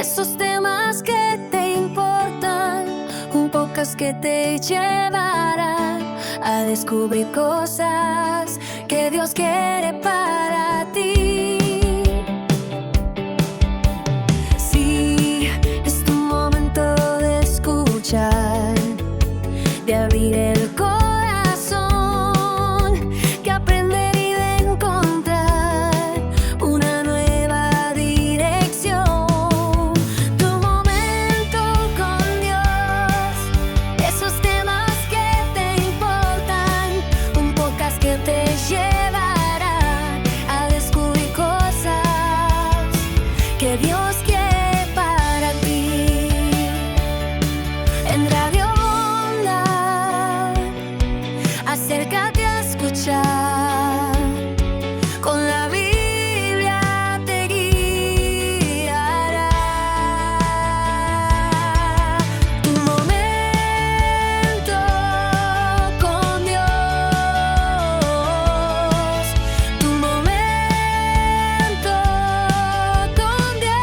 esos temas que te importan, un podcast que te llevará a descubrir cosas que Dios quiere para ti. Sí, es tu momento de escuchar, de abrir el corazón, que aprender y de encontrar una nueva dirección. Tu momento con Dios, esos temas que te importan, un podcast que te llevará a descubrir cosas que Dios quiere para ti. En Radio acércate a escuchar, con la Biblia te guiará. Tu momento con Dios, tu momento con Dios,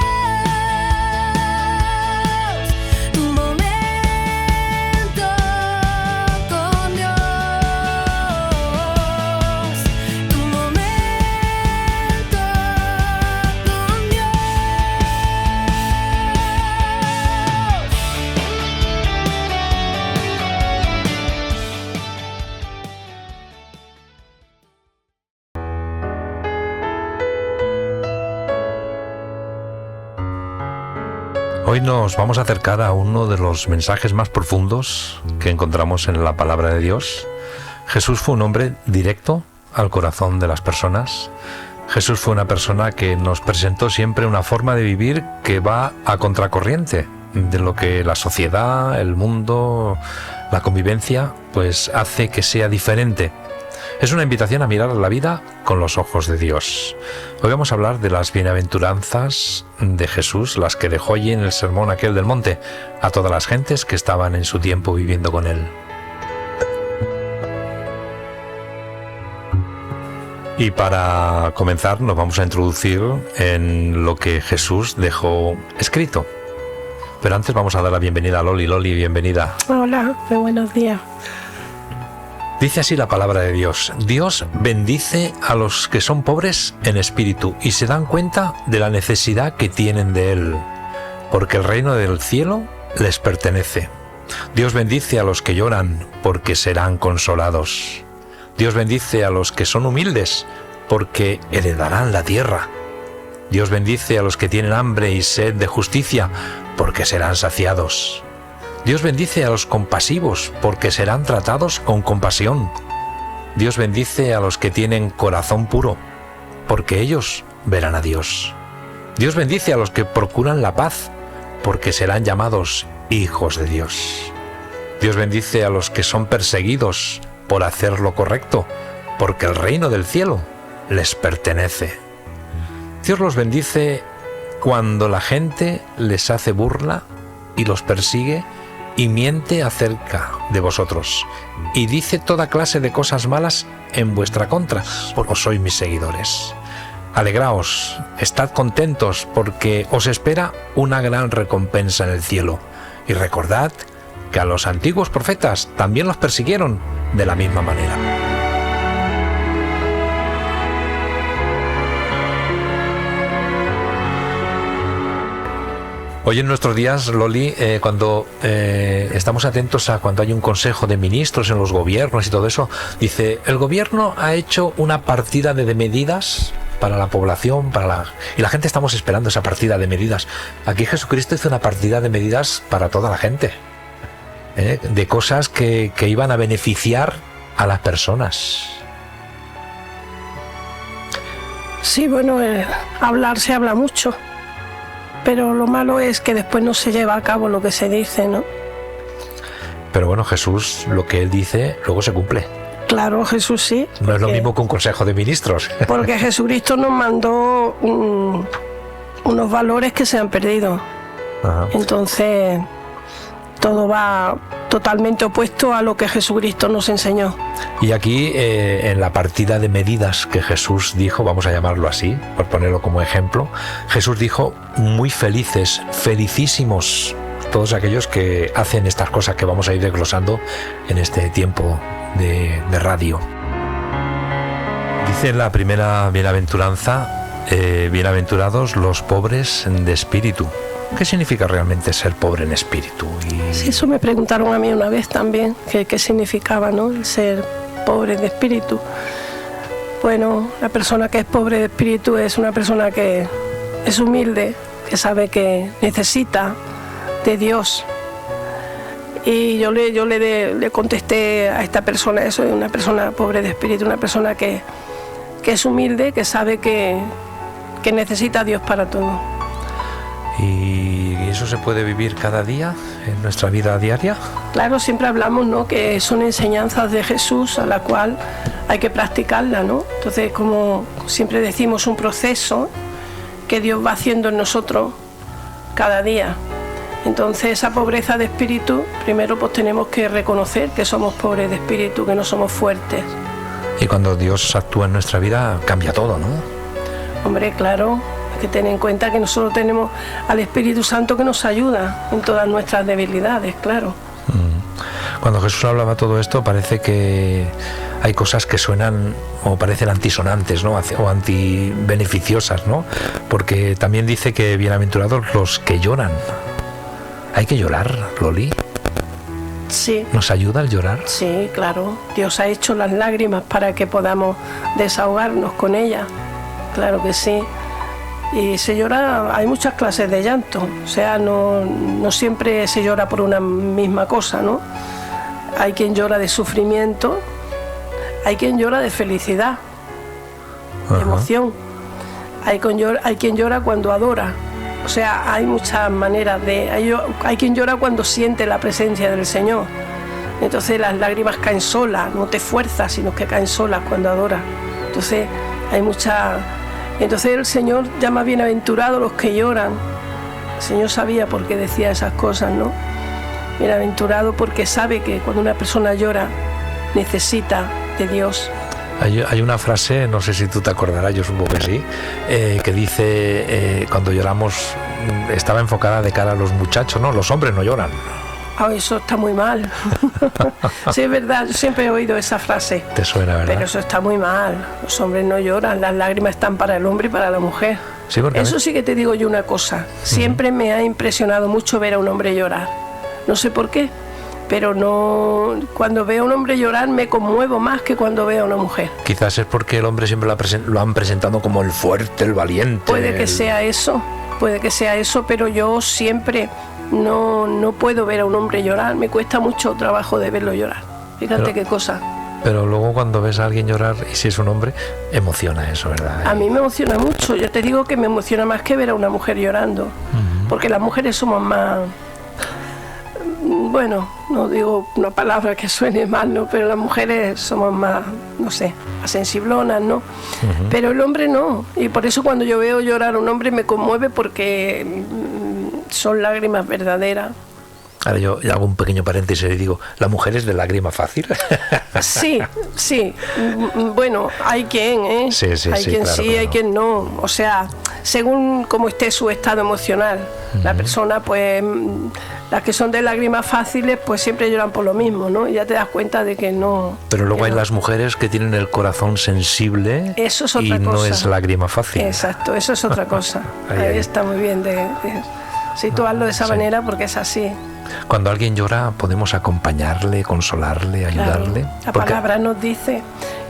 tu momento con Dios. Hoy nos vamos a acercar a uno de los mensajes más profundos que encontramos en la palabra de Dios. Jesús fue un hombre directo al corazón de las personas. Jesús fue una persona que nos presentó siempre una forma de vivir que va a contracorriente de lo que la sociedad, el mundo, la convivencia, pues hace que sea diferente. Es una invitación a mirar la vida con los ojos de Dios. Hoy vamos a hablar de las bienaventuranzas de Jesús, las que dejó allí en el sermón aquel del monte, a todas las gentes que estaban en su tiempo viviendo con él. Y para comenzar nos vamos a introducir en lo que Jesús dejó escrito. Pero antes vamos a dar la bienvenida a Loli. Loli, bienvenida. Hola, muy buenos días. Dice así la palabra de Dios: Dios bendice a los que son pobres en espíritu y se dan cuenta de la necesidad que tienen de Él, porque el reino del cielo les pertenece. Dios bendice a los que lloran, porque serán consolados. Dios bendice a los que son humildes, porque heredarán la tierra. Dios bendice a los que tienen hambre y sed de justicia, porque serán saciados. Dios bendice a los compasivos, porque serán tratados con compasión. Dios bendice a los que tienen corazón puro, porque ellos verán a Dios. Dios bendice a los que procuran la paz, porque serán llamados hijos de Dios. Dios bendice a los que son perseguidos por hacer lo correcto, porque el reino del cielo les pertenece. Dios los bendice cuando la gente les hace burla y los persigue y miente acerca de vosotros, y dice toda clase de cosas malas en vuestra contra, porque sois mis seguidores. Alegraos, estad contentos, porque os espera una gran recompensa en el cielo. Y recordad que a los antiguos profetas también los persiguieron de la misma manera. Hoy en nuestros días, Loli, cuando estamos atentos a cuando hay un consejo de ministros en los gobiernos y todo eso, dice, el gobierno ha hecho una partida de medidas para la población, y la gente estamos esperando esa partida de medidas. Aquí Jesucristo hizo una partida de medidas para toda la gente, de cosas que iban a beneficiar a las personas. Sí, bueno, hablar se habla mucho, pero lo malo es que después no se lleva a cabo lo que se dice, ¿no? Pero bueno, Jesús, lo que Él dice, luego se cumple. Claro, Jesús sí. No es lo mismo que un consejo de ministros. Porque Jesucristo nos mandó unos valores que se han perdido. Ajá. Entonces, todo va totalmente opuesto a lo que Jesucristo nos enseñó. Y aquí, en la partida de medidas que Jesús dijo, vamos a llamarlo así, por ponerlo como ejemplo, Jesús dijo: muy felices, felicísimos todos aquellos que hacen estas cosas que vamos a ir desglosando en este tiempo de radio. Dice la primera bienaventuranza: bienaventurados los pobres de espíritu. ¿Qué significa realmente ser pobre en espíritu? Sí, eso me preguntaron a mí una vez también, qué significaba, ¿no?, el ser pobre de espíritu. Bueno, la persona que es pobre de espíritu es una persona que es humilde, que sabe que necesita de Dios. Y yo le contesté a esta persona eso, de una persona pobre de espíritu, una persona que es humilde, que sabe que necesita a Dios para todo. ¿Y eso se puede vivir cada día en nuestra vida diaria? Claro, siempre hablamos, ¿no?, que son enseñanzas de Jesús a la cual hay que practicarla, ¿no? Entonces, como siempre decimos, un proceso que Dios va haciendo en nosotros cada día. Entonces, esa pobreza de espíritu, primero pues tenemos que reconocer que somos pobres de espíritu, que no somos fuertes. Y cuando Dios actúa en nuestra vida, cambia todo, ¿no? Hombre, claro. Que tener en cuenta que nosotros tenemos al Espíritu Santo que nos ayuda en todas nuestras debilidades, claro. Cuando Jesús hablaba todo esto, parece que hay cosas que suenan o parecen antisonantes, ¿no?, o antibeneficiosas, ¿no? Porque también dice que bienaventurados los que lloran. ¿Hay que llorar, Loli? Sí. ¿Nos ayuda el llorar? Sí, claro. Dios ha hecho las lágrimas para que podamos desahogarnos con ellas. Claro que sí. Y se llora, hay muchas clases de llanto, o sea, no siempre se llora por una misma cosa, ¿no? Hay quien llora de sufrimiento, hay quien llora de felicidad, de emoción, hay quien llora cuando adora, o sea, hay muchas maneras hay quien llora cuando siente la presencia del Señor, entonces las lágrimas caen solas, no te fuerzas, sino que caen solas cuando adoras, entonces hay muchas... Entonces el Señor llama bienaventurados los que lloran. El Señor sabía por qué decía esas cosas, ¿no? Bienaventurado porque sabe que cuando una persona llora necesita de Dios. Hay una frase, no sé si tú te acordarás, yo supongo que sí, que dice, cuando lloramos, estaba enfocada de cara a los muchachos, ¿no? Los hombres no lloran. Oh, eso está muy mal. Sí, es verdad, yo siempre he oído esa frase. Te suena, ¿verdad? Pero eso está muy mal. Los hombres no lloran, las lágrimas están para el hombre y para la mujer. Sí, porque eso sí que te digo yo una cosa. Siempre me ha impresionado mucho ver a un hombre llorar. No sé por qué, pero no. Cuando veo a un hombre llorar me conmuevo más que cuando veo a una mujer. Quizás es porque el hombre siempre lo han presentado como el fuerte, el valiente. Puede que sea eso, pero yo siempre... No puedo ver a un hombre llorar, me cuesta mucho trabajo de verlo llorar. Fíjate qué cosa. Pero luego cuando ves a alguien llorar, y si es un hombre, emociona eso, ¿verdad? A mí me emociona mucho, yo te digo que me emociona más que ver a una mujer llorando, porque las mujeres somos más... Bueno, no digo una palabra que suene mal, ¿no? Pero las mujeres somos más, no sé, más sensiblonas, ¿no? Pero el hombre no, y por eso cuando yo veo llorar a un hombre me conmueve porque... son lágrimas verdaderas. Ahora yo hago un pequeño paréntesis y digo, ¿la mujer es de lágrima fácil? Sí. Bueno, hay quien, ¿eh? Sí, hay quien claro, sí, hay quien no. O sea, según cómo esté su estado emocional. La persona, pues, las que son de lágrimas fáciles, pues siempre lloran por lo mismo, ¿no? Y ya te das cuenta de que no... Pero luego hay las mujeres que tienen el corazón sensible. Eso es otra y cosa. No es lágrima fácil. Exacto, eso es otra cosa. Ahí está muy bien de situarlo de esa manera porque es así. Cuando alguien llora podemos acompañarle, consolarle, ayudarle. Claro. La palabra nos dice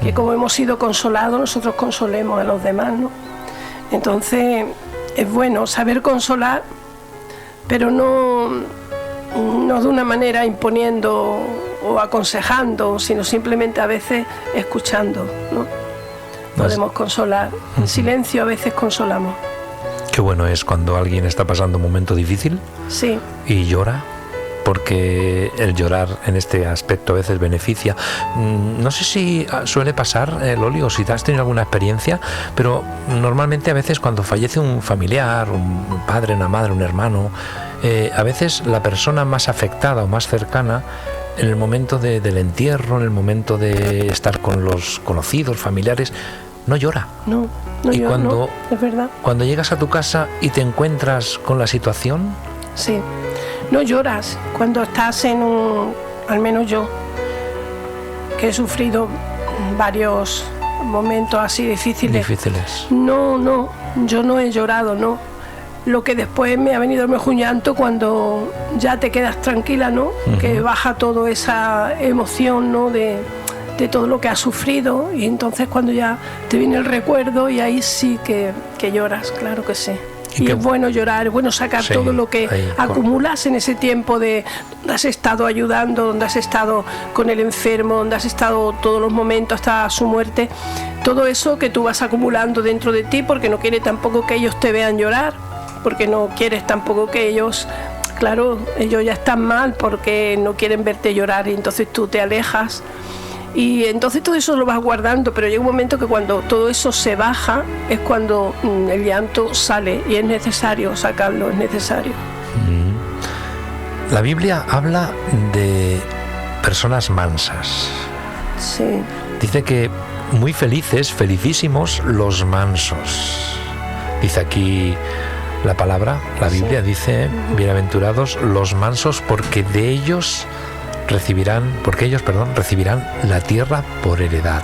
que como hemos sido consolados, nosotros consolemos a los demás, ¿no? Entonces es bueno saber consolar, pero no de una manera imponiendo o aconsejando, sino simplemente a veces escuchando, ¿no? Podemos consolar. En silencio a veces consolamos. Qué bueno es cuando alguien está pasando un momento difícil sí. y llora porque el llorar en este aspecto a veces beneficia. No sé si suele pasar, Loli, o si te has tenido alguna experiencia, pero normalmente a veces cuando fallece un familiar, un padre, una madre, un hermano, a veces la persona más afectada o más cercana, en el momento del entierro, en el momento de estar con los conocidos, familiares, no llora. No y llora, cuando, no, es verdad. Cuando llegas a tu casa y te encuentras con la situación, sí, no lloras. Cuando estás en al menos yo, que he sufrido varios momentos así difíciles. No, yo no he llorado, no. Lo que después me ha venido mejor un llanto cuando ya te quedas tranquila, ¿no? Que baja toda esa emoción, ¿no? De todo lo que has sufrido, y entonces cuando ya te viene el recuerdo, y ahí sí que lloras, claro que sí. Y es bueno llorar, es bueno sacar todo lo que acumulas en ese tiempo de donde has estado ayudando, donde has estado con el enfermo, donde has estado todos los momentos hasta su muerte. Todo eso que tú vas acumulando dentro de ti, porque no quieres tampoco que ellos te vean llorar, porque no quieres tampoco que ellos, claro, ellos ya están mal porque no quieren verte llorar, y entonces tú te alejas. Y entonces todo eso lo vas guardando, pero llega un momento que cuando todo eso se baja es cuando el llanto sale, y es necesario sacarlo, es necesario. La Biblia habla de personas mansas. Sí. Dice que muy felices, felicísimos los mansos. Dice aquí la palabra, la Biblia dice, bienaventurados los mansos, porque ellos recibirán la tierra por heredad.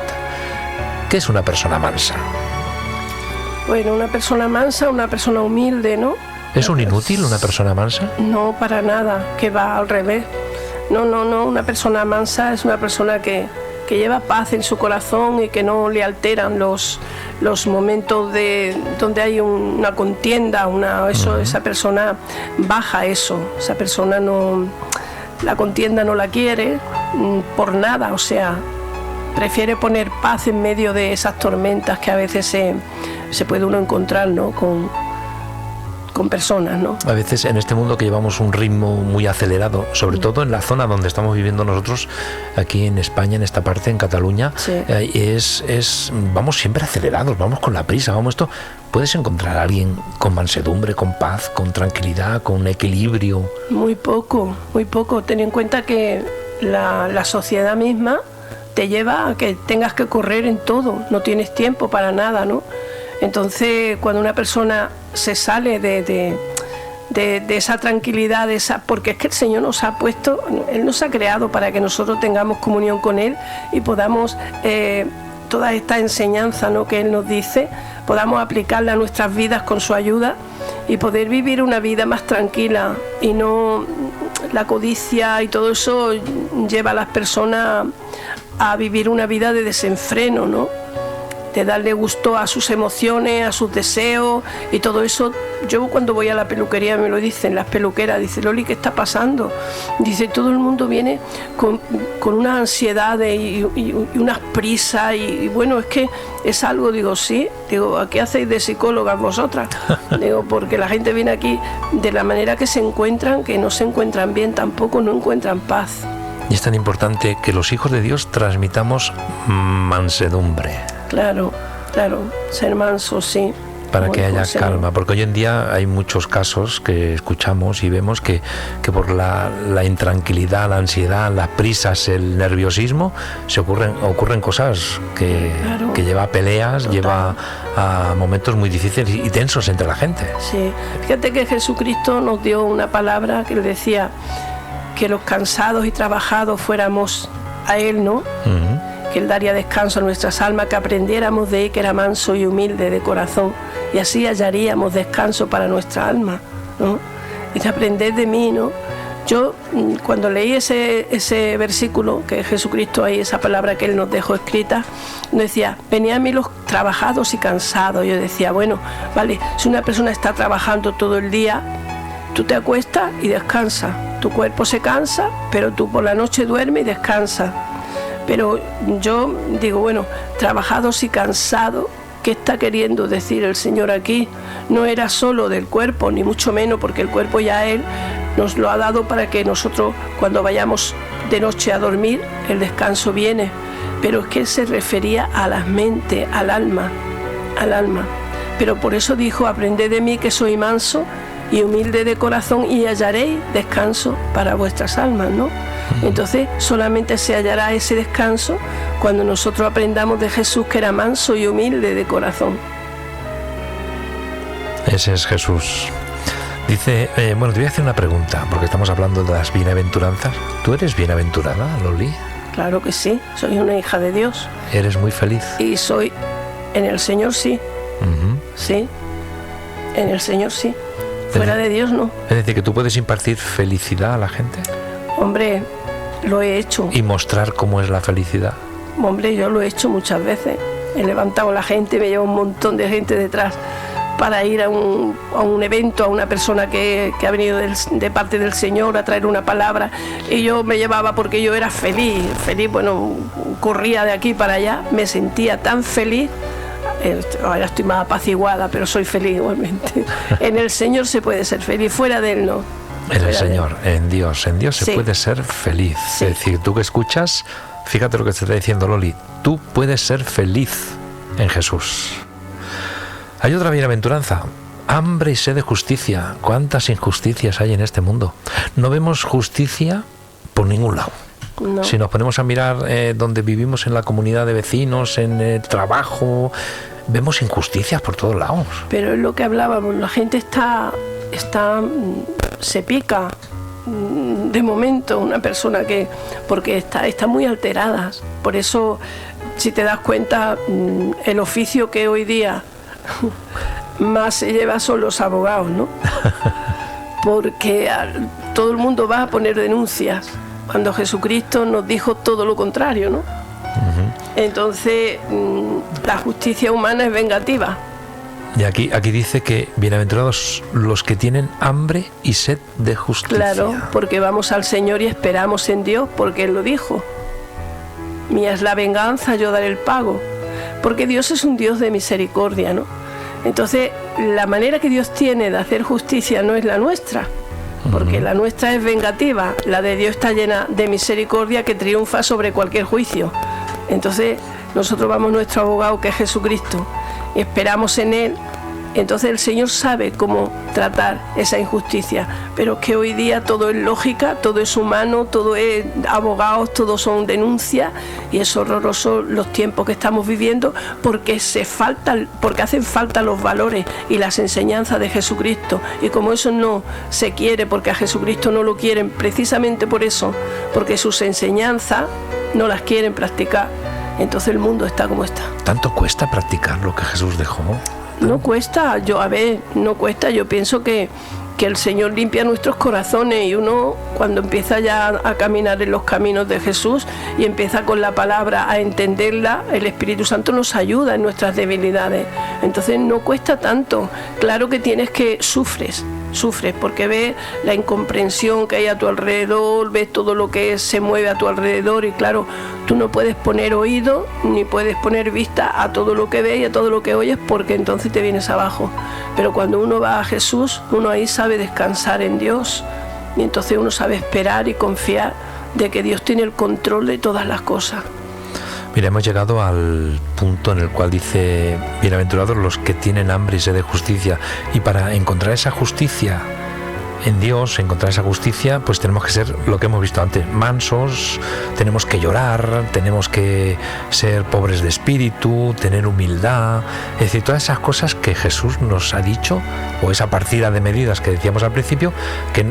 ¿Qué es una persona mansa? Bueno, una persona mansa, una persona humilde, ¿no? ¿Es un inútil una persona mansa? No, para nada, que va al revés. No, una persona mansa es una persona que lleva paz en su corazón y que no le alteran los momentos donde hay una contienda, esa persona baja eso, esa persona la contienda no la quiere por nada, o sea, prefiere poner paz en medio de esas tormentas que a veces se puede uno encontrar, ¿no? con personas, ¿no? A veces en este mundo que llevamos un ritmo muy acelerado, sobre todo en la zona donde estamos viviendo nosotros, aquí en España, en esta parte, en Cataluña, vamos siempre acelerados, vamos con la prisa, esto. ¿Puedes encontrar a alguien con mansedumbre, con paz, con tranquilidad, con equilibrio? Muy poco. Ten en cuenta que la sociedad misma te lleva a que tengas que correr en todo, no tienes tiempo para nada, ¿no? Entonces, cuando una persona se sale de esa tranquilidad, porque es que el Señor nos ha puesto, Él nos ha creado para que nosotros tengamos comunión con Él y podamos, toda esta enseñanza, ¿no?, que Él nos dice, podamos aplicarla a nuestras vidas con su ayuda y poder vivir una vida más tranquila, y no la codicia y todo eso lleva a las personas a vivir una vida de desenfreno, ¿no?, de darle gusto a sus emociones, a sus deseos y todo eso. Yo cuando voy a la peluquería me lo dicen las peluqueras, dice: Loli, ¿qué está pasando? Dice, todo el mundo viene con una ansiedad y unas prisas y bueno, es que es algo, digo, sí, digo, ¿a qué hacéis de psicólogas vosotras? Digo, porque la gente viene aquí de la manera que se encuentran, que no se encuentran bien tampoco, no encuentran paz. Y es tan importante que los hijos de Dios transmitamos mansedumbre. Claro, ser manso, sí. Para que haya calma, porque hoy en día hay muchos casos que escuchamos y vemos que por la intranquilidad, la ansiedad, las prisas, el nerviosismo, ocurren cosas que lleva a peleas, total, lleva a momentos muy difíciles y tensos entre la gente. Sí, fíjate que Jesucristo nos dio una palabra que le decía que los cansados y trabajados fuéramos a Él, ¿no? Que Él daría descanso a nuestras almas, que aprendiéramos de Él, que era manso y humilde de corazón, y así hallaríamos descanso para nuestra alma, ¿no? Y de aprender de mí, ¿no? Yo cuando leí ese versículo que Jesucristo, ahí esa palabra que Él nos dejó escrita, nos decía: venid a mí los trabajados y cansados. Yo decía, bueno, vale, si una persona está trabajando todo el día, tú te acuestas y descansas, tu cuerpo se cansa, pero tú por la noche duermes y descansas. Pero yo digo, bueno, trabajados y cansados, ¿Qué está queriendo decir el Señor aquí? No era solo del cuerpo, ni mucho menos, porque el cuerpo ya Él nos lo ha dado para que nosotros, cuando vayamos de noche a dormir, el descanso viene. Pero es que Él se refería a la mente, al alma. Pero por eso dijo: aprended de mí, que soy manso y humilde de corazón, y hallaréis descanso para vuestras almas, ¿no? Entonces solamente se hallará ese descanso cuando nosotros aprendamos de Jesús, que era manso y humilde de corazón. Ese es Jesús. Dice, bueno, te voy a hacer una pregunta, porque estamos hablando de las bienaventuranzas. ¿Tú eres bienaventurada, Loli? Claro que sí, soy una hija de Dios. ¿Eres muy feliz? Y soy, en el Señor sí. Sí, en el Señor sí. Fuera de Dios no. Es decir, que tú puedes impartir felicidad a la gente. Hombre, lo he hecho. Y mostrar cómo es la felicidad. Hombre, yo lo he hecho muchas veces. He levantado a la gente, me llevo un montón de gente detrás para ir a un evento, a una persona que ha venido de parte del Señor a traer una palabra, y yo me llevaba porque yo era feliz, bueno, corría de aquí para allá, me sentía tan feliz. Ahora estoy más apaciguada, pero soy feliz igualmente. En el Señor se puede ser feliz, fuera de Él no. En el Señor, en Dios se puede ser feliz. Sí. Es decir, tú que escuchas, fíjate lo que te está diciendo Loli, tú puedes ser feliz en Jesús. Hay otra bienaventuranza: hambre y sed de justicia. ¿Cuántas injusticias hay en este mundo? No vemos justicia por ningún lado. No. Si nos ponemos a mirar donde vivimos, en la comunidad de vecinos, en el trabajo, vemos injusticias por todos lados. Pero es lo que hablábamos, la gente se pica de momento, una persona porque está muy alterada. Por eso, si te das cuenta, el oficio que hoy día más se lleva son los abogados, ¿no? Porque todo el mundo va a poner denuncias, cuando Jesucristo nos dijo todo lo contrario, ¿no? Entonces, la justicia humana es vengativa. Y aquí dice que bienaventurados los que tienen hambre y sed de justicia. Claro, porque vamos al Señor y esperamos en Dios, porque Él lo dijo. Mía es la venganza, yo daré el pago. Porque Dios es un Dios de misericordia, ¿no? Entonces, la manera que Dios tiene de hacer justicia no es la nuestra, porque la nuestra es vengativa, la de Dios está llena de misericordia que triunfa sobre cualquier juicio. Entonces, nosotros vamos a nuestro abogado, que es Jesucristo, y esperamos en Él. Entonces el Señor sabe cómo tratar esa injusticia, pero es que hoy día todo es lógica, todo es humano, todo es abogados, todo son denuncias, y es horroroso los tiempos que estamos viviendo, porque hacen falta los valores y las enseñanzas de Jesucristo, y como eso no se quiere, porque a Jesucristo no lo quieren, precisamente por eso, porque sus enseñanzas no las quieren practicar, entonces el mundo está como está. ¿Tanto cuesta practicar lo que Jesús dejó? No cuesta, no cuesta. Yo pienso que el Señor limpia nuestros corazones, y uno, cuando empieza ya a caminar en los caminos de Jesús y empieza con la palabra a entenderla, el Espíritu Santo nos ayuda en nuestras debilidades. Entonces no cuesta tanto. Claro que sufres porque ves la incomprensión que hay a tu alrededor, ves todo lo que se mueve a tu alrededor, y claro, tú no puedes poner oído ni puedes poner vista a todo lo que ves y a todo lo que oyes, porque entonces te vienes abajo. Pero cuando uno va a Jesús, uno ahí sabe descansar en Dios, y entonces uno sabe esperar y confiar de que Dios tiene el control de todas las cosas. Mira, hemos llegado al punto en el cual dice: bienaventurados los que tienen hambre y sed de justicia. Y para encontrar esa justicia en Dios, encontrar esa justicia, pues tenemos que ser lo que hemos visto antes, mansos, tenemos que llorar, tenemos que ser pobres de espíritu, tener humildad, es decir, todas esas cosas que Jesús nos ha dicho, o esa partida de medidas que decíamos al principio, que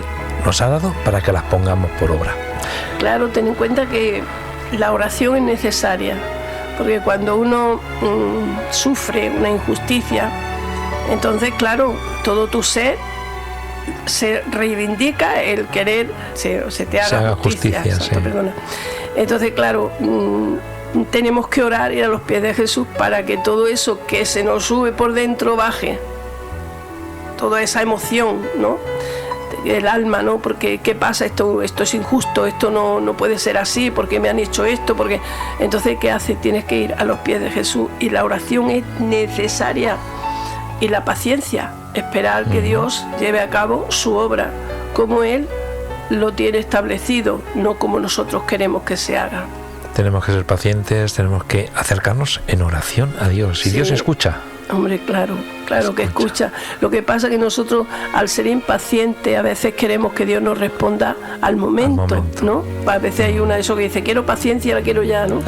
nos ha dado para que las pongamos por obra. Claro, ten en cuenta que la oración es necesaria, porque cuando uno sufre una injusticia, entonces claro, todo tu ser se reivindica el querer se te haga justicia. Sí. Perdona. Entonces claro, tenemos que orar, ir a los pies de Jesús para que todo eso que se nos sube por dentro baje, toda esa emoción, ¿no? el alma, ¿no? Porque ¿qué pasa? Esto es injusto, esto no puede ser así, porque me han hecho esto, porque entonces ¿qué hace? Tienes que ir a los pies de Jesús, y la oración es necesaria, y la paciencia, esperar que Dios lleve a cabo su obra como Él lo tiene establecido, no como nosotros queremos que se haga. Tenemos que ser pacientes, tenemos que acercarnos en oración a Dios, y sí. Dios escucha. Hombre, claro que escucha. Lo que pasa es que nosotros, al ser impacientes, a veces queremos que Dios nos responda al momento, ¿no? A veces hay una de esos que dice, quiero paciencia, la quiero ya, ¿no?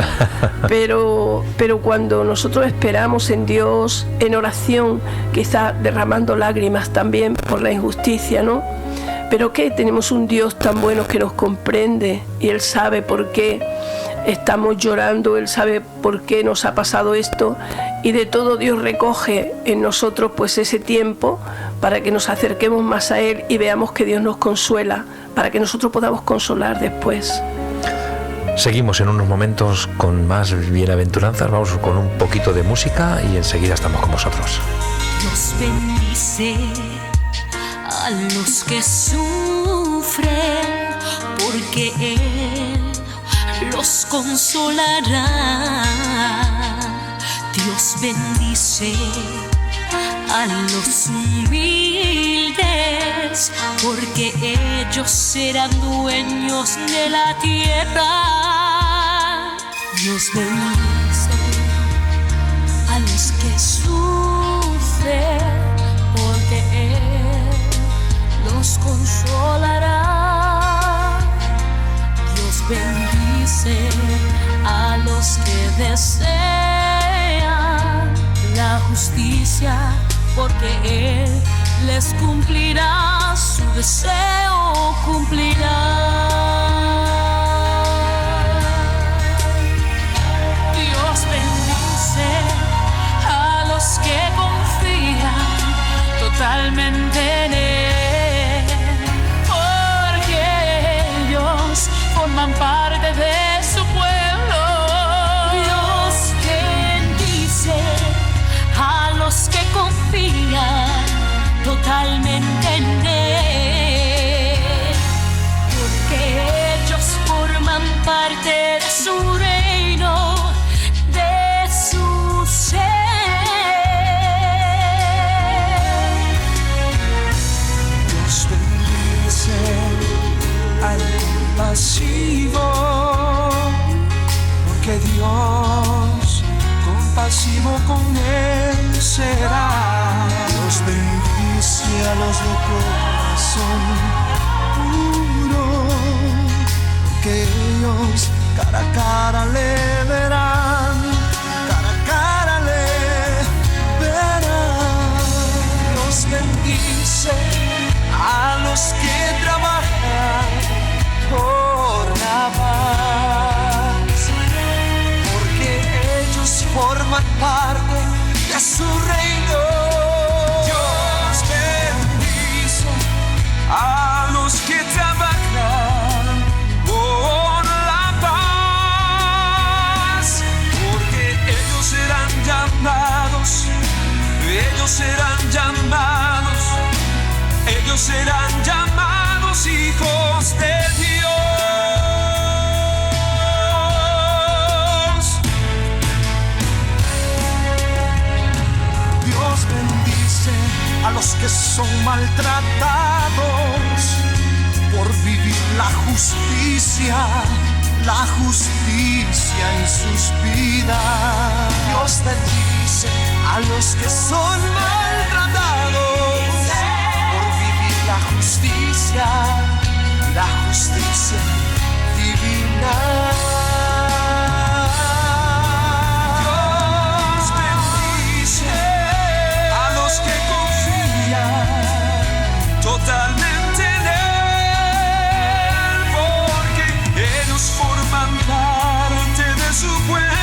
Pero cuando nosotros esperamos en Dios, en oración, quizá derramando lágrimas también por la injusticia, ¿no? Pero que tenemos un Dios tan bueno que nos comprende, y Él sabe por qué estamos llorando, Él sabe por qué nos ha pasado esto, y de todo Dios recoge en nosotros pues ese tiempo para que nos acerquemos más a Él y veamos que Dios nos consuela, para que nosotros podamos consolar después. Seguimos en unos momentos con más bienaventuranzas, vamos con un poquito de música y enseguida estamos con vosotros. Dios bendice a los que sufren, porque Él los consolará. Dios bendice a los humildes, porque ellos serán dueños de la tierra. Dios bendice a los que sufren, porque Él los consolará. Dios bendice a los que desean la justicia, porque Él les cumplirá, su deseo cumplirá. Dios bendice a los que confían totalmente en Él, porque ellos forman parte de su pueblo. Dios bendice a los que confían totalmente en Él, porque ellos forman parte de su reino, de su ser. Dios bendice al compasivo, porque Dios compasivo con Él será. Dios bendice a los de corazón puro, porque ellos cara a cara le verán, cara a cara le verán. Dios bendice a los que trabajan por la paz, porque ellos forman parte de su reino. Dios bendice a los que trabajan por la paz, porque ellos serán llamados, ellos serán llamados, ellos serán llamados hijos de Dios. Dios bendice a los que son maltratados por vivir la justicia en sus vidas. Dios bendice a los que son maltratados por vivir la justicia divina. Dios bendice a los que confían totalmente en Él, porque ellos forman parte de su pueblo.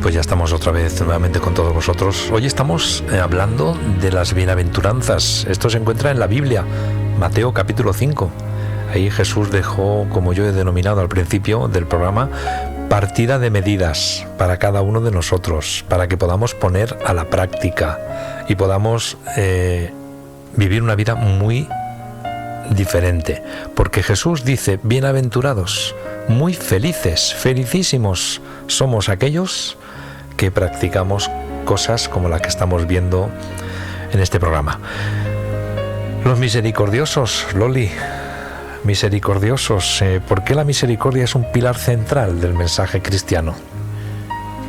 pues ya estamos otra vez nuevamente con todos vosotros. Hoy estamos hablando de las bienaventuranzas. Esto se encuentra en la Biblia, Mateo capítulo 5. Ahí Jesús dejó, como yo he denominado al principio del programa, partida de medidas para cada uno de nosotros, para que podamos poner a la práctica y podamos vivir una vida muy diferente. Porque Jesús dice, bienaventurados, muy felices, felicísimos somos aquellos que practicamos cosas como la que estamos viendo en este programa. Los misericordiosos, Loli, misericordiosos, ¿por qué la misericordia es un pilar central del mensaje cristiano?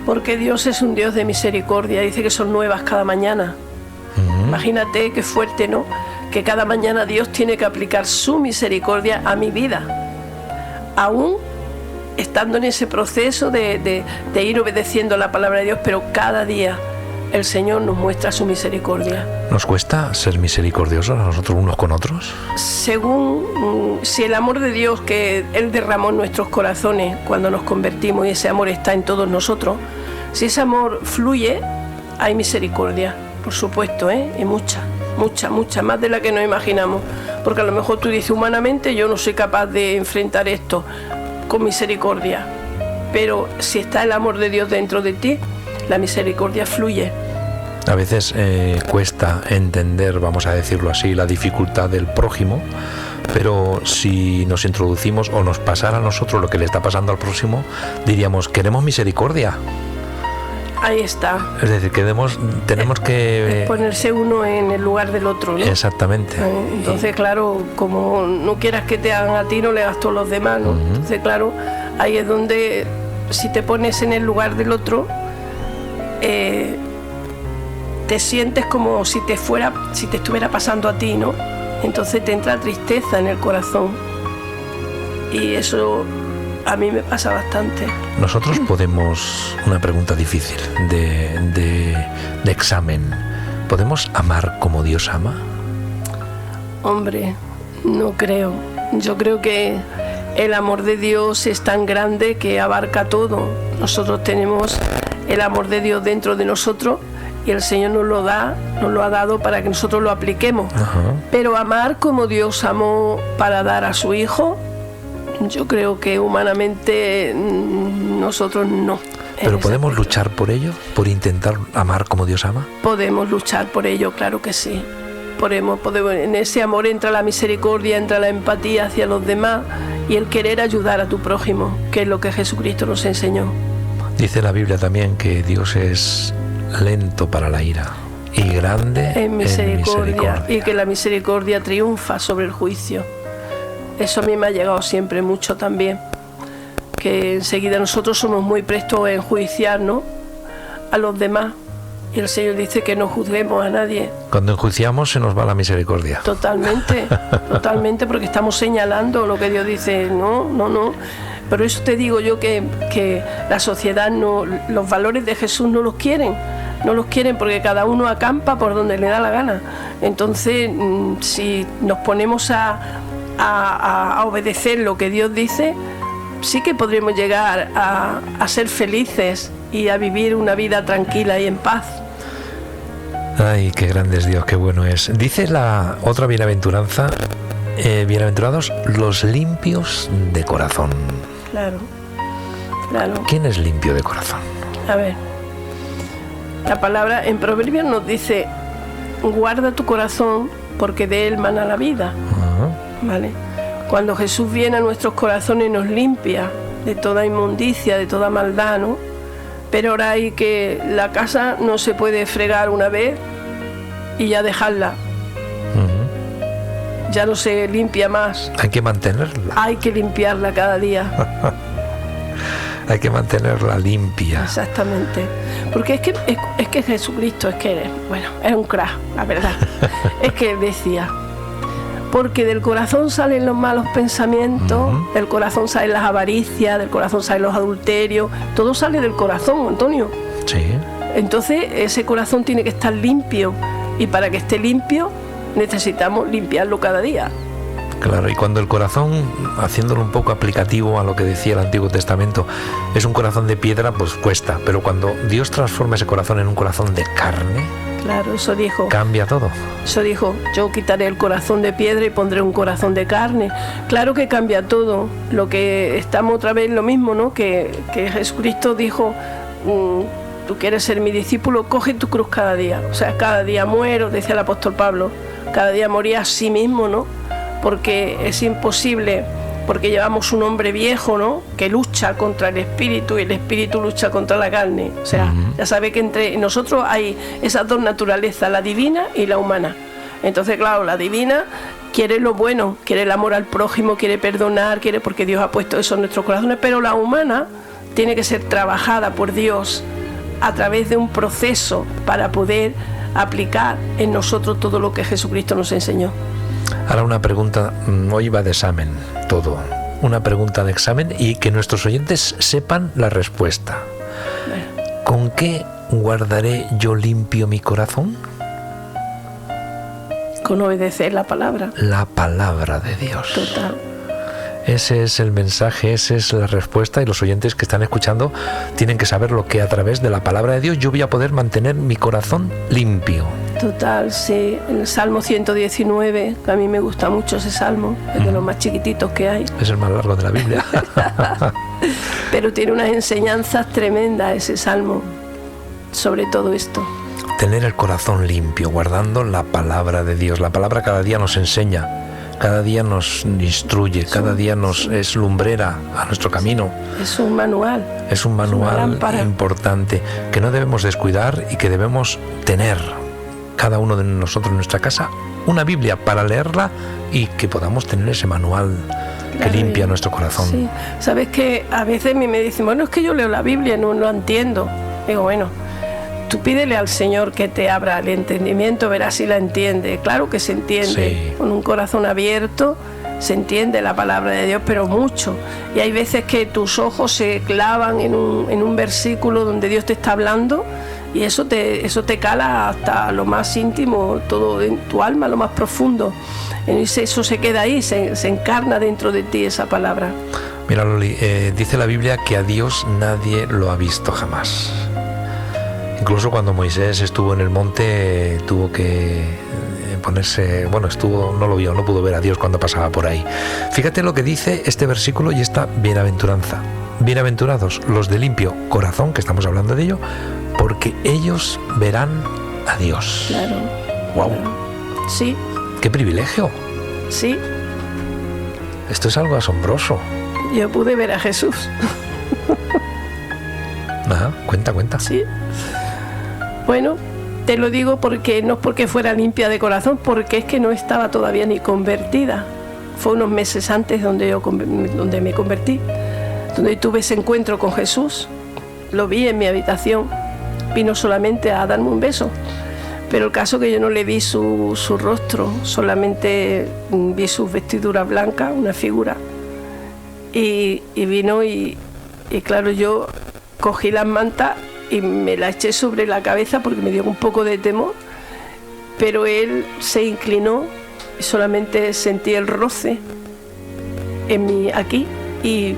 Porque Dios es un Dios de misericordia, dice que son nuevas cada mañana. Imagínate qué fuerte, ¿no? Que cada mañana Dios tiene que aplicar su misericordia a mi vida, aún estando en ese proceso de ir obedeciendo la palabra de Dios, pero cada día el Señor nos muestra su misericordia. ¿Nos cuesta ser misericordiosos a nosotros unos con otros? Según si el amor de Dios que Él derramó en nuestros corazones cuando nos convertimos, y ese amor está en todos nosotros, si ese amor fluye, hay misericordia, por supuesto, y mucha, más de la que nos imaginamos. Porque a lo mejor tú dices, humanamente yo no soy capaz de enfrentar esto con misericordia, pero si está el amor de Dios dentro de ti, la misericordia fluye. A veces cuesta entender, vamos a decirlo así, la dificultad del prójimo, pero si nos introducimos o nos pasara a nosotros lo que le está pasando al próximo, diríamos, queremos misericordia. Ahí está. Es decir, tenemos que ponerse uno en el lugar del otro, ¿no? Exactamente. Entonces, claro, como no quieras que te hagan a ti, no le hagas tú a los demás, ¿no? Entonces, claro, ahí es donde, si te pones en el lugar del otro, te sientes como si te estuviera pasando a ti, ¿no? Entonces te entra tristeza en el corazón. Y eso a mí me pasa bastante. Nosotros podemos, una pregunta difícil de examen, ¿podemos amar como Dios ama? Hombre, no creo. Yo creo que el amor de Dios es tan grande que abarca todo. Nosotros tenemos el amor de Dios dentro de nosotros y el Señor nos lo ha dado para que nosotros lo apliquemos. Pero amar como Dios amó para dar a su Hijo, yo creo que humanamente nosotros no. ¿Pero podemos luchar por ello? ¿Por intentar amar como Dios ama? Podemos luchar por ello, claro que sí. Podemos, en ese amor entra la misericordia, entra la empatía hacia los demás y el querer ayudar a tu prójimo, que es lo que Jesucristo nos enseñó. Dice la Biblia también que Dios es lento para la ira y grande en misericordia, y que la misericordia triunfa sobre el juicio. Eso a mí me ha llegado siempre mucho también, que enseguida nosotros somos muy prestos a enjuiciarnos a los demás y el Señor dice que no juzguemos a nadie. Cuando enjuiciamos se nos va la misericordia. Totalmente, porque estamos señalando lo que Dios dice. No. Por eso te digo yo que la sociedad los valores de Jesús no los quieren porque cada uno acampa por donde le da la gana. Entonces, si nos ponemos a obedecer lo que Dios dice, sí que podremos llegar a ser felices y a vivir una vida tranquila y en paz. Ay, qué grande es Dios, qué bueno es. Dice la otra bienaventuranza, bienaventurados los limpios de corazón. Claro. ¿Quién es limpio de corazón? A ver, la palabra en Proverbios nos dice, guarda tu corazón porque de él mana la vida. ¿Vale? Cuando Jesús viene a nuestros corazones nos limpia de toda inmundicia, de toda maldad, ¿no? Pero ahora hay que la casa no se puede fregar una vez y ya dejarla. Ya no se limpia más. Hay que mantenerla. Hay que limpiarla cada día. Hay que mantenerla limpia. Exactamente. Porque es que Jesucristo es un crack, la verdad. Es que él decía, porque del corazón salen los malos pensamientos, del corazón salen las avaricias, del corazón salen los adulterios, todo sale del corazón, Antonio. Sí. Entonces ese corazón tiene que estar limpio y para que esté limpio necesitamos limpiarlo cada día. Claro, y cuando el corazón, haciéndolo un poco aplicativo a lo que decía el Antiguo Testamento, es un corazón de piedra, pues cuesta. Pero cuando Dios transforma ese corazón en un corazón de carne, claro, eso dijo. Cambia todo. Eso dijo, yo quitaré el corazón de piedra y pondré un corazón de carne. Claro que cambia todo. Lo que estamos otra vez lo mismo, ¿no? Que Jesucristo dijo, tú quieres ser mi discípulo, coge tu cruz cada día. O sea, cada día muero, decía el apóstol Pablo. Cada día moría a sí mismo, ¿no? Porque es imposible, porque llevamos un hombre viejo, ¿no? Que lucha contra el espíritu y el espíritu lucha contra la carne. O sea, ya sabe que entre nosotros hay esas dos naturalezas, la divina y la humana. Entonces, claro, la divina quiere lo bueno, quiere el amor al prójimo, quiere perdonar, quiere, porque Dios ha puesto eso en nuestros corazones, pero la humana tiene que ser trabajada por Dios a través de un proceso para poder aplicar en nosotros todo lo que Jesucristo nos enseñó. Ahora una pregunta, hoy va de examen todo, una pregunta de examen y que nuestros oyentes sepan la respuesta. ¿Con qué guardaré yo limpio mi corazón? Con obedecer la palabra. La palabra de Dios. Total. Ese es el mensaje, esa es la respuesta, y los oyentes que están escuchando tienen que saber lo que a través de la palabra de Dios yo voy a poder mantener mi corazón limpio. Total, sí. En el Salmo 119, que a mí me gusta mucho ese salmo, es de los más chiquititos que hay. Es el más largo de la Biblia. Pero tiene unas enseñanzas tremendas ese salmo sobre todo esto. Tener el corazón limpio, guardando la palabra de Dios. La palabra cada día nos enseña, cada día nos instruye, cada día nos es lumbrera a nuestro camino. Es un manual. Es un manual importante que no debemos descuidar y que debemos tener cada uno de nosotros en nuestra casa una Biblia para leerla y que podamos tener ese manual que limpia nuestro corazón. Sí. Sabes que a veces me dicen, bueno, es que yo leo la Biblia y no lo entiendo. Digo, bueno, tú pídele al Señor que te abra el entendimiento, verás si la entiende. Claro que se entiende, sí. Con un corazón abierto se entiende la palabra de Dios, pero mucho. Y hay veces que tus ojos se clavan en un versículo donde Dios te está hablando y eso te cala hasta lo más íntimo, todo en tu alma, lo más profundo. Y eso se queda ahí, se encarna dentro de ti esa palabra. Mira, Loli, dice la Biblia que a Dios nadie lo ha visto jamás. Incluso cuando Moisés estuvo en el monte, tuvo que ponerse, no lo vio, no pudo ver a Dios cuando pasaba por ahí. Fíjate lo que dice este versículo y esta bienaventuranza. Bienaventurados los de limpio corazón, que estamos hablando de ello, porque ellos verán a Dios. Claro. Wow. Claro. Sí. Qué privilegio. Sí. Esto es algo asombroso. Yo pude ver a Jesús. Ajá, cuenta. Sí. Bueno, te lo digo porque no es porque fuera limpia de corazón, porque es que no estaba todavía ni convertida. Fue unos meses antes donde me convertí, donde tuve ese encuentro con Jesús. Lo vi en mi habitación, vino solamente a darme un beso. Pero el caso que yo no le vi su rostro, solamente vi sus vestiduras blancas, una figura. Y vino y claro, yo cogí las mantas y me la eché sobre la cabeza porque me dio un poco de temor, pero él se inclinó y solamente sentí el roce aquí y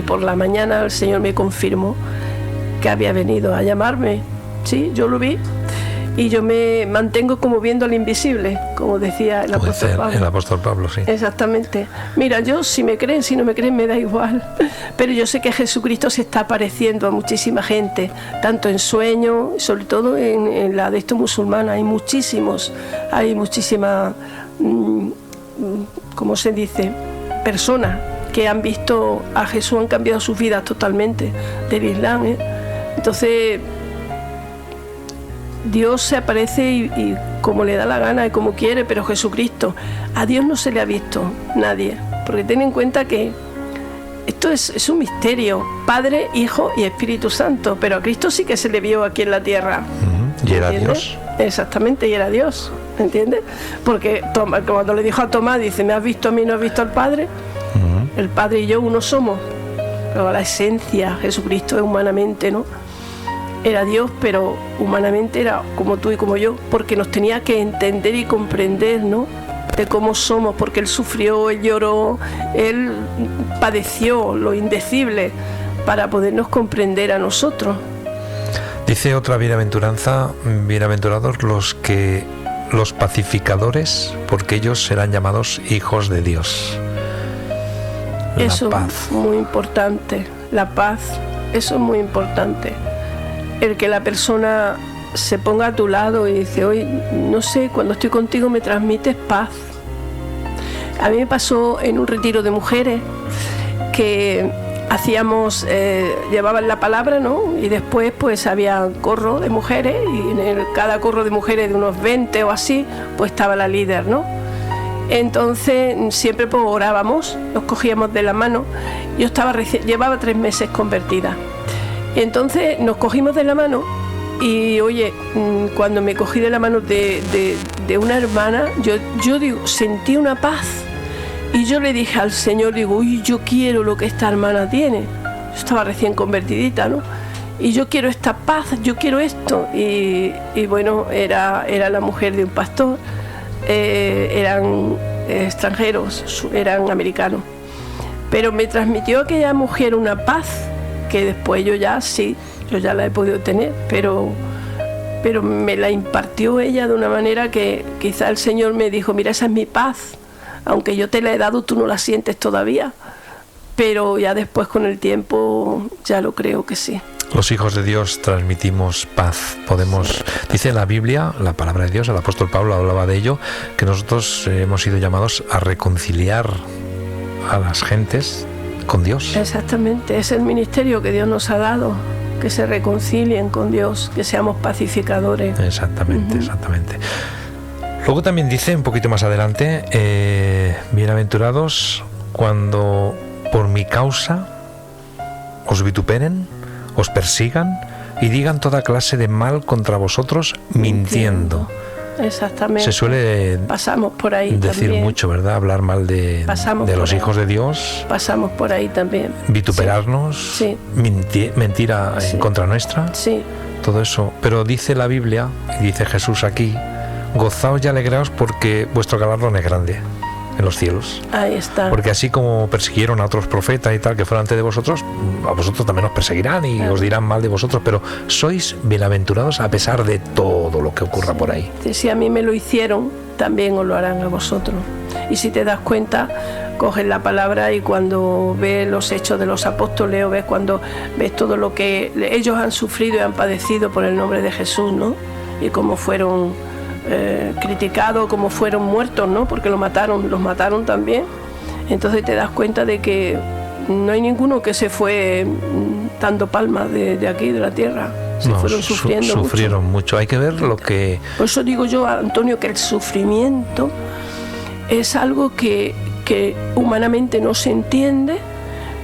por la mañana el Señor me confirmó que había venido a llamarme. Sí, yo lo vi y yo me mantengo como viendo al invisible, como decía el apóstol Pablo. El apóstol Pablo, sí. Exactamente. Mira, yo si me creen, si no me creen, me da igual. Pero yo sé que Jesucristo se está apareciendo a muchísima gente, tanto en sueños, sobre todo en la de estos musulmanes. Hay muchísimas, ¿cómo se dice? Personas que han visto a Jesús, han cambiado sus vidas totalmente del Islam, ¿eh? Entonces Dios se aparece y como le da la gana y como quiere, pero Jesucristo, a Dios no se le ha visto nadie, porque ten en cuenta que esto es un misterio, Padre, Hijo y Espíritu Santo, pero a Cristo sí que se le vio aquí en la tierra. ¿Y era ¿entiendes? Dios? Exactamente, y era Dios, ¿entiendes? Porque cuando le dijo a Tomás, dice, ¿me has visto a mí, no has visto al Padre? El Padre y yo uno somos, pero la esencia, Jesucristo es humanamente, ¿no? Era Dios, pero humanamente era como tú y como yo, porque nos tenía que entender y comprender, ¿no? de cómo somos, porque Él sufrió, Él lloró, Él padeció lo indecible para podernos comprender a nosotros. Dice otra bienaventuranza: bienaventurados los pacificadores, porque ellos serán llamados hijos de Dios. Eso La paz. es muy importante, la paz, eso es muy importante. El que la persona se ponga a tu lado y dice, oye, no sé, cuando estoy contigo me transmites paz. A mí me pasó en un retiro de mujeres que hacíamos, llevaban la palabra, ¿no? Y después pues había corro de mujeres y en cada corro de mujeres de unos 20 o así, pues estaba la líder, ¿no? Entonces siempre pues orábamos, nos cogíamos de la mano. Yo llevaba 3 meses convertida. Y entonces nos cogimos de la mano y oye, cuando me cogí de la mano de una hermana, yo digo, sentí una paz. Y yo le dije al Señor, digo, uy, yo quiero lo que esta hermana tiene. Yo estaba recién convertidita, ¿no? Y yo quiero esta paz, yo quiero esto. Y bueno, era la mujer de un pastor, eran extranjeros, eran americanos. Pero me transmitió aquella mujer una paz que después yo ya la he podido tener, pero me la impartió ella de una manera que quizá el Señor me dijo, mira, esa es mi paz, aunque yo te la he dado, tú no la sientes todavía, pero ya después con el tiempo ya lo creo que sí. Los hijos de Dios transmitimos paz. Podemos, dice la Biblia, la palabra de Dios, el apóstol Pablo hablaba de ello, que nosotros hemos sido llamados a reconciliar a las gentes con Dios. Exactamente, es el ministerio que Dios nos ha dado, que se reconcilien con Dios, que seamos pacificadores. Exactamente, exactamente. Luego también dice, un poquito más adelante, bienaventurados cuando por mi causa os vituperen, os persigan y digan toda clase de mal contra vosotros mintiendo. Exactamente. Se suele pasamos por ahí decir también. Mucho, ¿verdad? Hablar mal de los hijos de Dios. Pasamos por ahí también. Vituperarnos, sí. Mentira sí. en contra nuestra. Sí. Todo eso. Pero dice la Biblia, y dice Jesús aquí, gozaos y alegraos porque vuestro galardón es grande en los cielos. Ahí está. Porque así como persiguieron a otros profetas y tal que fueron antes de vosotros, a vosotros también os perseguirán y os dirán mal de vosotros, pero sois bienaventurados a pesar de todo lo que ocurra por ahí. Si a mí me lo hicieron, también os lo harán a vosotros. Y si te das cuenta, coges la palabra y cuando ves los hechos de los apóstoles o ves cuando ves todo lo que ellos han sufrido y han padecido por el nombre de Jesús, ¿no? Y cómo fueron criticados, como fueron muertos, ¿no? Porque los mataron también. Entonces te das cuenta de que no hay ninguno que se fue dando palmas de aquí, de la tierra. Fueron sufrieron mucho. Hay que ver lo que... Por eso digo yo, Antonio, que el sufrimiento es algo que humanamente no se entiende,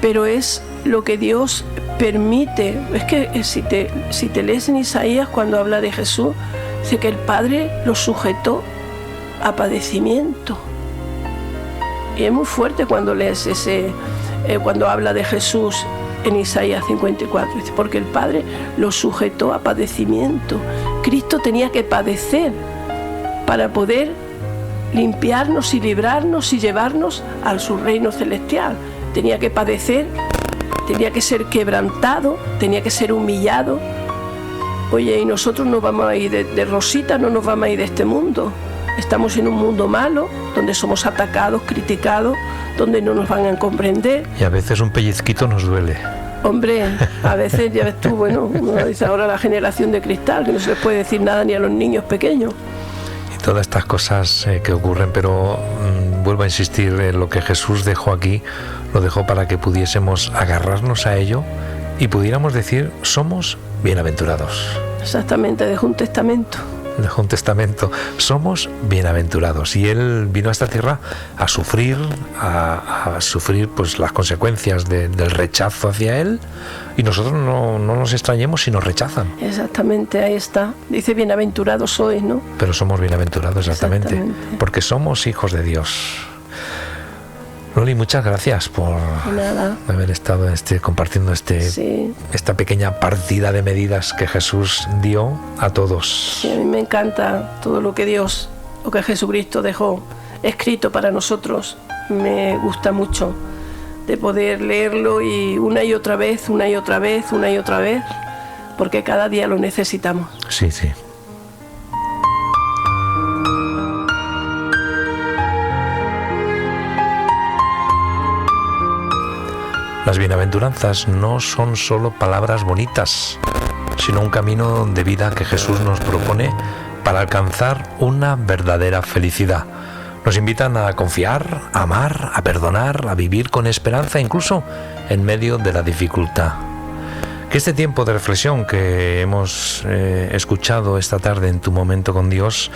pero es lo que Dios permite. Es que si te lees en Isaías, cuando habla de Jesús, dice que el Padre lo sujetó a padecimiento. Y es muy fuerte cuando lees cuando habla de Jesús en Isaías 54, dice, porque el Padre lo sujetó a padecimiento. Cristo tenía que padecer para poder limpiarnos y librarnos y llevarnos a su reino celestial. Tenía que padecer, tenía que ser quebrantado, tenía que ser humillado. Oye, y nosotros nos vamos a ir de rosita, no nos vamos a ir de este mundo. Estamos en un mundo malo, donde somos atacados, criticados, donde no nos van a comprender. Y a veces un pellizquito nos duele. Hombre, a veces ya ves tú, bueno, uno dice ahora la generación de cristal, que no se les puede decir nada ni a los niños pequeños. Y todas estas cosas que ocurren, pero vuelvo a insistir, lo que Jesús dejó aquí, lo dejó para que pudiésemos agarrarnos a ello y pudiéramos decir, somos bienaventurados. Exactamente, dejó un testamento. Dejó un testamento. Somos bienaventurados. Y Él vino a esta tierra a sufrir, a sufrir pues las consecuencias del rechazo hacia Él. Y nosotros no nos extrañemos si nos rechazan. Exactamente, ahí está. Dice, bienaventurados sois, ¿no? Pero somos bienaventurados, exactamente. Porque somos hijos de Dios. Loli, muchas gracias por haber estado compartiendo esta pequeña partida de medidas que Jesús dio a todos. Sí, a mí me encanta todo lo que Jesucristo dejó escrito para nosotros. Me gusta mucho de poder leerlo y una y otra vez, una y otra vez, una y otra vez, porque cada día lo necesitamos. Sí, sí. Las bienaventuranzas no son solo palabras bonitas, sino un camino de vida que Jesús nos propone para alcanzar una verdadera felicidad. Nos invitan a confiar, a amar, a perdonar, a vivir con esperanza, incluso en medio de la dificultad. Que este tiempo de reflexión que hemos escuchado esta tarde en Tu Momento con Dios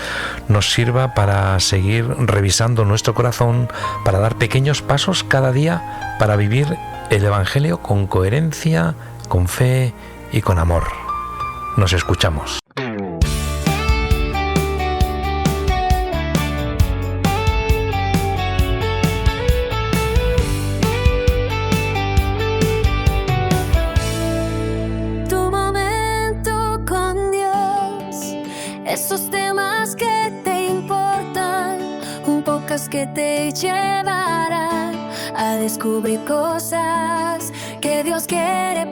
nos sirva para seguir revisando nuestro corazón, para dar pequeños pasos cada día para vivir el Evangelio con coherencia, con fe y con amor. Nos escuchamos. Tu momento con Dios, esos temas que te importan, un podcast que te llevará a descubrir cosas que Dios quiere